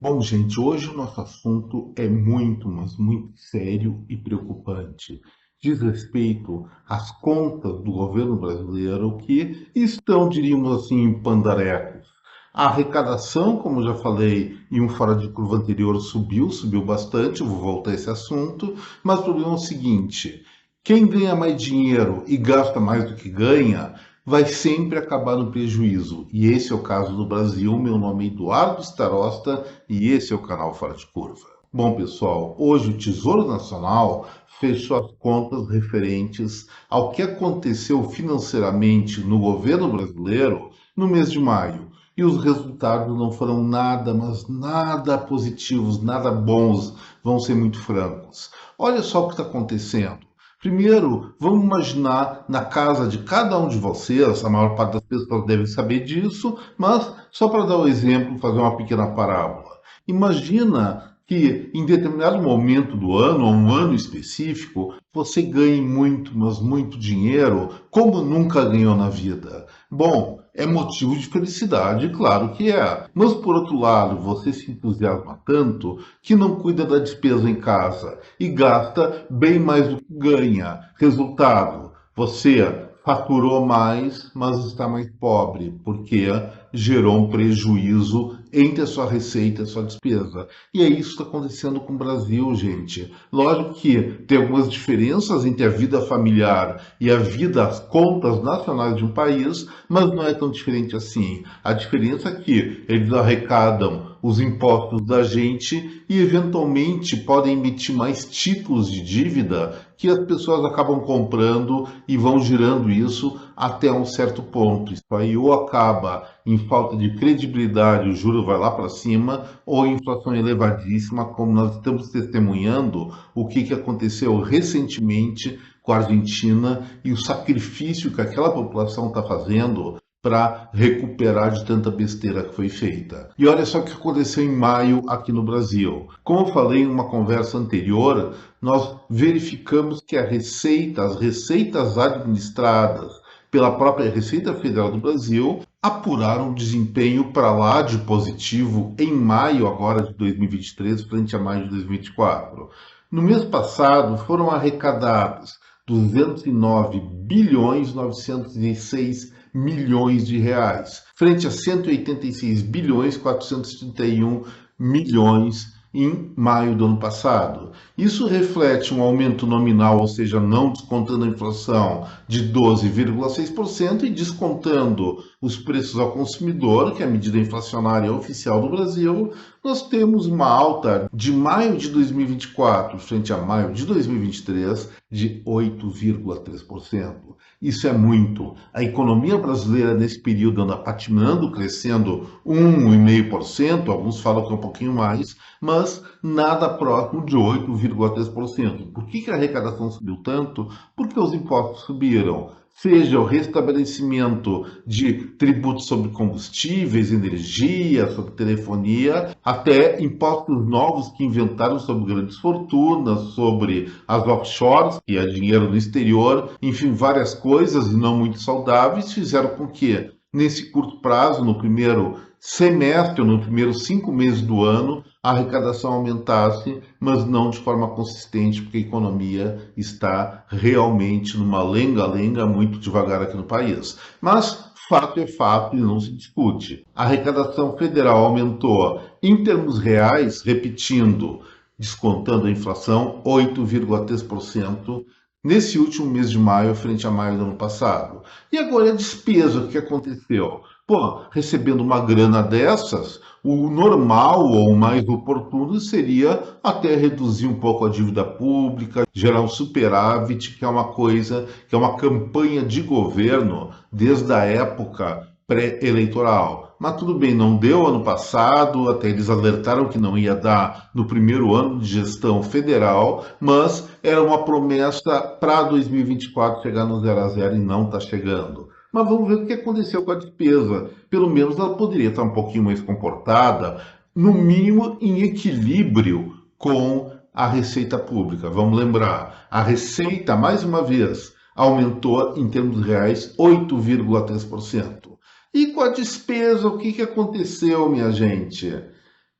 Bom, gente, hoje o nosso assunto é muito, mas muito sério e preocupante. Diz respeito às contas do governo brasileiro que estão, diríamos assim, em pandarecos. A arrecadação, como já falei em um fora de curva anterior, subiu bastante, eu vou voltar a esse assunto, mas o problema é o seguinte: quem ganha mais dinheiro e gasta mais do que ganha vai sempre acabar no prejuízo. E esse é o caso do Brasil. Meu nome é Eduardo Starosta e esse é o canal Fora de Curva. Bom, pessoal, hoje o Tesouro Nacional fechou as contas referentes ao que aconteceu financeiramente no governo brasileiro no mês de maio. E os resultados não foram nada, mas nada positivos, nada bons, vão ser muito francos. Olha só o que está acontecendo. Primeiro, vamos imaginar na casa de cada um de vocês, a maior parte das pessoas deve saber disso, mas só para dar o um exemplo, fazer uma pequena parábola. Imagina que em determinado momento do ano, ou um ano específico, você ganhe muito, mas muito dinheiro, como nunca ganhou na vida. Bom, é motivo de felicidade, claro que é. Mas por outro lado, você se entusiasma tanto que não cuida da despesa em casa e gasta bem mais do que ganha. Resultado, você faturou mais, mas está mais pobre, porque gerou um prejuízo entre a sua receita e a sua despesa. E é isso que está acontecendo com o Brasil, gente. Lógico que tem algumas diferenças entre a vida familiar e a vida, as contas nacionais de um país, mas não é tão diferente assim. A diferença é que eles arrecadam os impostos da gente e eventualmente podem emitir mais títulos de dívida que as pessoas acabam comprando e vão girando isso até um certo ponto. Isso aí ou acaba em falta de credibilidade, o juro vai lá para cima, ou inflação elevadíssima, como nós estamos testemunhando o que aconteceu recentemente com a Argentina e o sacrifício que aquela população está fazendo para recuperar de tanta besteira que foi feita. E olha só o que aconteceu em maio aqui no Brasil. Como eu falei em uma conversa anterior, nós verificamos que as receitas administradas pela própria Receita Federal do Brasil apuraram um desempenho para lá de positivo em maio agora de 2023 frente a maio de 2024. No mês passado foram arrecadados 209 bilhões 906 milhões de reais, frente a 186 bilhões 431 milhões em maio do ano passado. Isso reflete um aumento nominal, ou seja, não descontando a inflação, de 12,6% e descontando os preços ao consumidor, que é a medida inflacionária oficial do Brasil, nós temos uma alta de maio de 2024 frente a maio de 2023 de 8,3%. Isso é muito. A economia brasileira nesse período anda patinando, crescendo 1,5%, alguns falam que é um pouquinho mais, mas nada próximo de 8,3%. Por que a arrecadação subiu tanto? Porque os impostos subiram. Seja o restabelecimento de tributos sobre combustíveis, energia, sobre telefonia, até impostos novos que inventaram sobre grandes fortunas, sobre as offshores, que é dinheiro no exterior, enfim, várias coisas não muito saudáveis, fizeram com que, nesse curto prazo, no primeiro semestre, ou nos primeiros 5 meses do ano, a arrecadação aumentasse, mas não de forma consistente, porque a economia está realmente numa lenga-lenga muito devagar aqui no país. Mas fato é fato e não se discute. A arrecadação federal aumentou em termos reais, repetindo, descontando a inflação, 8,3% nesse último mês de maio frente a maio do ano passado. E agora a despesa, o que aconteceu? Pô, recebendo uma grana dessas, o normal ou o mais oportuno seria até reduzir um pouco a dívida pública, gerar um superávit, que é uma coisa, que é uma campanha de governo desde a época pré-eleitoral. Mas tudo bem, não deu ano passado, até eles alertaram que não ia dar no primeiro ano de gestão federal, mas era uma promessa para 2024 chegar no 0 a 0 e não está chegando. Mas vamos ver o que aconteceu com a despesa. Pelo menos ela poderia estar um pouquinho mais comportada, no mínimo em equilíbrio com a receita pública. Vamos lembrar, a receita, mais uma vez, aumentou em termos reais 8,3%. E com a despesa, o que aconteceu, minha gente?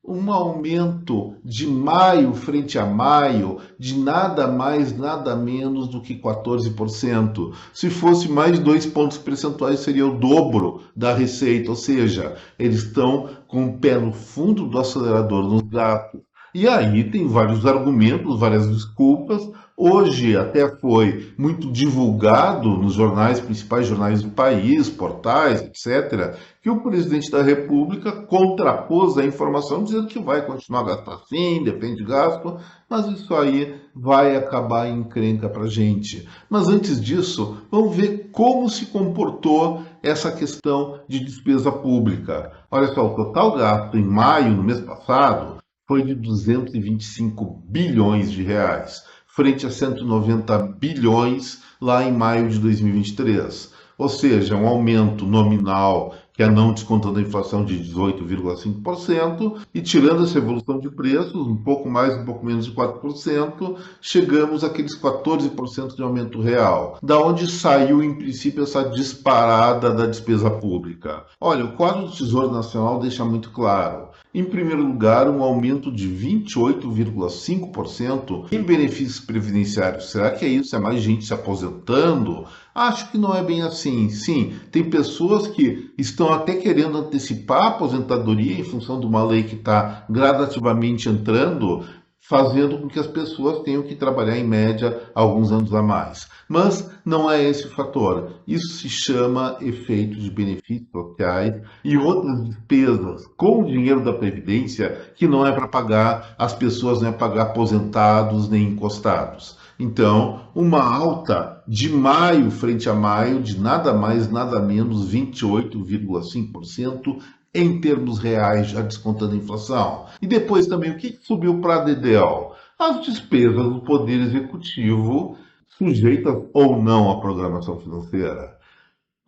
um aumento de maio frente a maio de nada mais, nada menos do que 14%. Se fosse mais 2 pontos percentuais, seria o dobro da receita, ou seja, eles estão com o pé no fundo do acelerador nos gastos. E aí tem vários argumentos, várias desculpas. Hoje até foi muito divulgado nos jornais, principais jornais do país, portais, etc., que o presidente da República contrapôs a informação dizendo que vai continuar a gastar sim, depende de gasto, mas isso aí vai acabar em encrenca para a gente. Mas antes disso, vamos ver como se comportou essa questão de despesa pública. Olha só, o total gasto em maio, no mês passado, foi de 225 bilhões de reais, frente a 190 bilhões lá em maio de 2023. Ou seja, um aumento nominal, que é não descontando a inflação, de 18,5%, e tirando essa evolução de preços, um pouco mais, um pouco menos de 4%, chegamos àqueles 14% de aumento real. Da onde saiu, em princípio, essa disparada da despesa pública? Olha, o quadro do Tesouro Nacional deixa muito claro. Em primeiro lugar, um aumento de 28,5% em benefícios previdenciários. Será que é isso? É mais gente se aposentando? Acho que não é bem assim. Sim, tem pessoas que estão até querendo antecipar a aposentadoria em função de uma lei que está gradativamente entrando, fazendo com que as pessoas tenham que trabalhar em média alguns anos a mais. Mas não é esse o fator. Isso se chama efeito de benefícios sociais e outras despesas com o dinheiro da Previdência, que não é para pagar as pessoas, não é pagar aposentados nem encostados. Então, uma alta de maio frente a maio de nada mais, nada menos 28,5% em termos reais, já descontando a inflação. E depois também, o que subiu para a Dedel? As despesas do Poder Executivo, sujeitas ou não à programação financeira.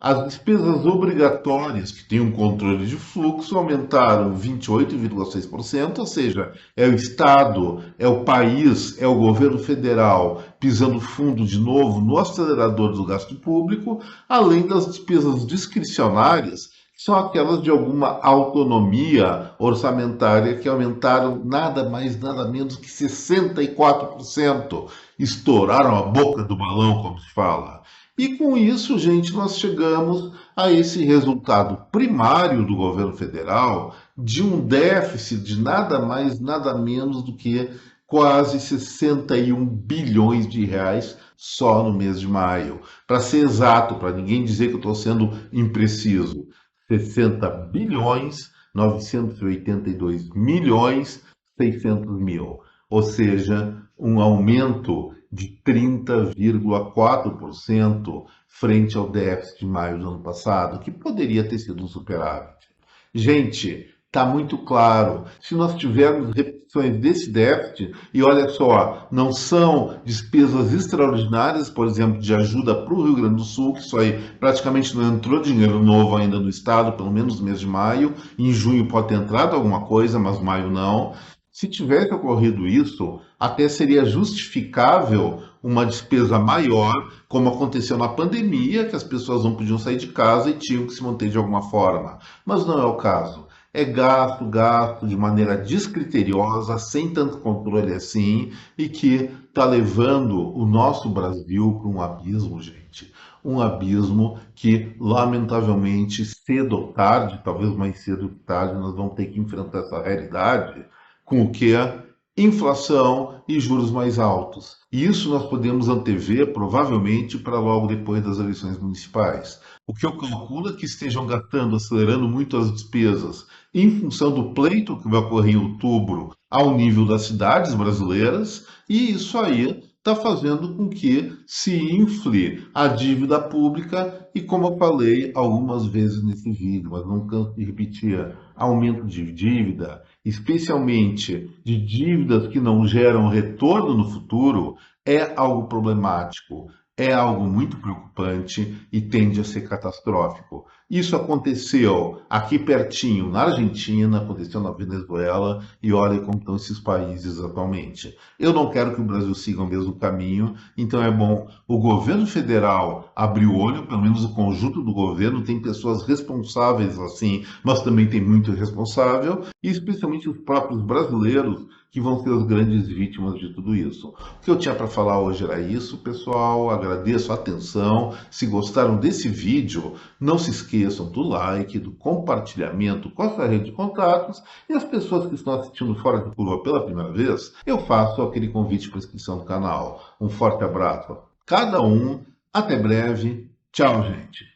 As despesas obrigatórias, que têm um controle de fluxo, aumentaram 28,6%, ou seja, é o Estado, é o país, é o governo federal pisando fundo de novo no acelerador do gasto público, além das despesas discricionárias, que são aquelas de alguma autonomia orçamentária, que aumentaram nada mais, nada menos que 64%. Estouraram a boca do balão, como se fala. E com isso, gente, nós chegamos a esse resultado primário do governo federal de um déficit de nada mais, nada menos do que quase 61 bilhões de reais só no mês de maio. Para ser exato, para ninguém dizer que eu estou sendo impreciso, 60 bilhões 982 milhões 600 mil. Ou seja, um aumento de 30,4% frente ao déficit de maio do ano passado, que poderia ter sido um superávit. Gente, está muito claro. Se nós tivermos repetições desse déficit, e olha só, não são despesas extraordinárias, por exemplo, de ajuda para o Rio Grande do Sul, que isso aí praticamente não entrou dinheiro novo ainda no estado, pelo menos no mês de maio. Em junho pode ter entrado alguma coisa, mas maio não. Se tivesse ocorrido isso, até seria justificável uma despesa maior, como aconteceu na pandemia, que as pessoas não podiam sair de casa e tinham que se manter de alguma forma. Mas não é o caso. É gasto, gasto de maneira descriteriosa, sem tanto controle assim, e que está levando o nosso Brasil para um abismo, gente. Um abismo que, lamentavelmente, cedo ou tarde, talvez mais cedo que tarde, nós vamos ter que enfrentar essa realidade com o que é inflação e juros mais altos. E isso nós podemos antever, provavelmente, para logo depois das eleições municipais. O que eu calculo é que estejam gastando, acelerando muito as despesas em função do pleito que vai ocorrer em outubro ao nível das cidades brasileiras, e isso aí está fazendo com que se infle a dívida pública e, como eu falei algumas vezes nesse vídeo, mas não canso de repetir, aumento de dívida, especialmente de dívidas que não geram retorno no futuro, é algo problemático, é algo muito preocupante e tende a ser catastrófico. Isso aconteceu aqui pertinho, na Argentina, aconteceu na Venezuela, e olha como estão esses países atualmente. Eu não quero que o Brasil siga o mesmo caminho, então é bom o governo federal abrir o olho, pelo menos o conjunto do governo, tem pessoas responsáveis assim, mas também tem muito irresponsável, e especialmente os próprios brasileiros que vão ser as grandes vítimas de tudo isso. O que eu tinha para falar hoje era isso, pessoal. Agradeço a atenção. Se gostaram desse vídeo, não se esqueçam do like, do compartilhamento com a sua rede de contatos. E as pessoas que estão assistindo Fora da Curva pela primeira vez, eu faço aquele convite para inscrição no canal. Um forte abraço a cada um. Até breve. Tchau, gente.